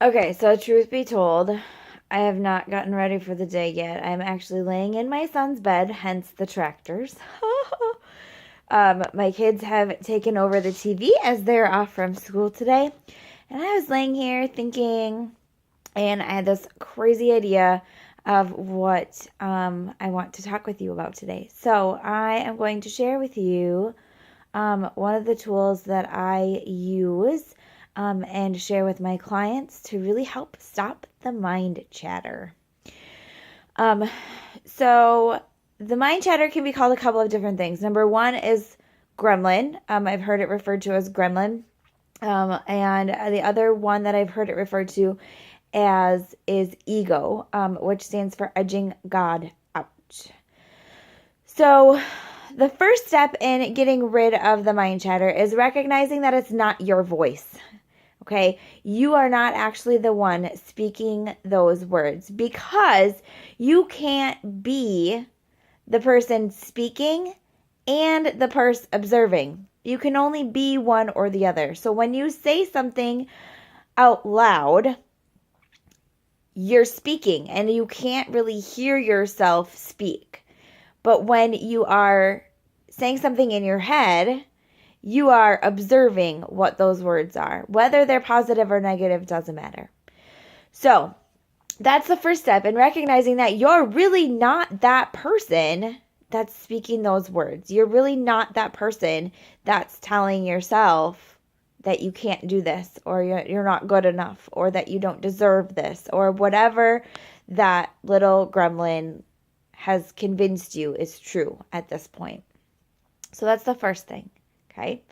Okay, so truth be told, I have not gotten ready for the day yet. I'm actually laying in my son's bed, hence the tractors. My kids have taken over the TV as they're off from school today. And I was laying here thinking, and I had this crazy idea of what I want to talk with you about today. So I am going to share with you one of the tools that I use and share with my clients to really help stop the mind chatter. Um, so the mind chatter can be called a couple of different things. Number one is gremlin. I've heard it referred to as gremlin. And the other one that I've heard it referred to as is ego, which stands for edging God out. So the first step in getting rid of the mind chatter is recognizing that it's not your voice. Okay, you are not actually the one speaking those words because you can't be the person speaking and the person observing. You can only be one or the other. So when you say something out loud, you're speaking and you can't really hear yourself speak. But when you are saying something in your head, you are observing what those words are. Whether they're positive or negative doesn't matter. So that's the first step in recognizing that you're really not that person that's speaking those words. You're really not that person that's telling yourself that you can't do this, or you're not good enough, or that you don't deserve this, or whatever that little gremlin has convinced you is true at this point. So that's the first thing. Okay.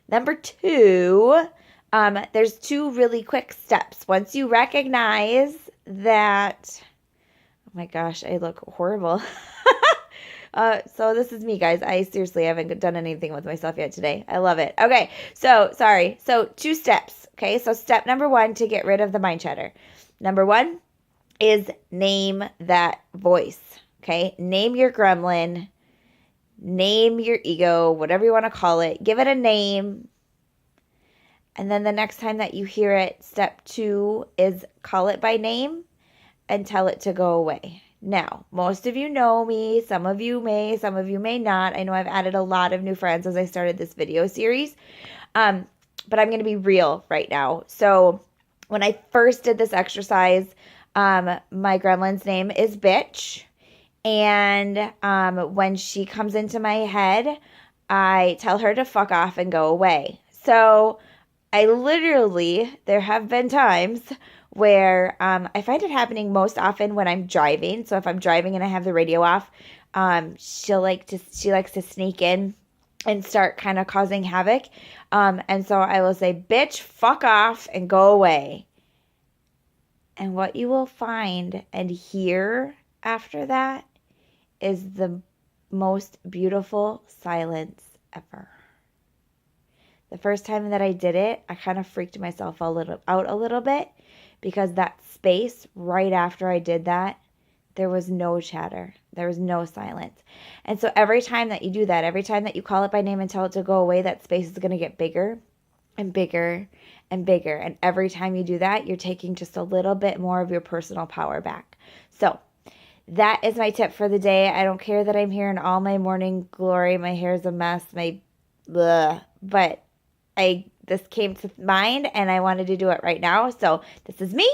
Number two, there's two really quick steps. Once you recognize that, oh my gosh, I look horrible. So this is me, guys. I seriously haven't done anything with myself yet today. I love it. Okay. So sorry. So two steps. Okay. So step number one to get rid of the mind chatter. Number one is name that voice. Okay. Name your gremlin. Name your ego, whatever you want to call it. Give it a name. And then the next time that you hear it, step two is call it by name and tell it to go away. Now, most of you know me. Some of you may not. I know I've added a lot of new friends as I started this video series. But I'm going to be real right now. So when I first did this exercise, my gremlin's name is Bitch. And when she comes into my head, I tell her to fuck off and go away. So there have been times where I find it happening most often when I'm driving. So if I'm driving and I have the radio off, she likes to sneak in and start kind of causing havoc. And so I will say, bitch, fuck off and go away. And what you will find and hear after that is the most beautiful silence ever. The first time that I did it, I kind of freaked myself out a little bit because that space right after I did that, there was no chatter. There was no silence. And so every time that you do that, every time that you call it by name and tell it to go away, that space is going to get bigger and bigger and bigger. And every time you do that, you're taking just a little bit more of your personal power back. So that is my tip for the day. I don't care that I'm here in all my morning glory. My hair is a mess. But this came to mind and I wanted to do it right now. So this is me.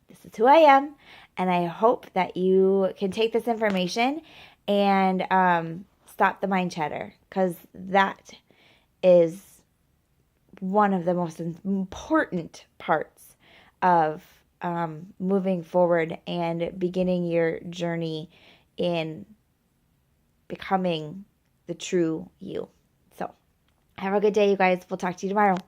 This is who I am. And I hope that you can take this information and stop the mind chatter, because that is one of the most important parts of moving forward and beginning your journey in becoming the true you. So have a good day, you guys. We'll talk to you tomorrow.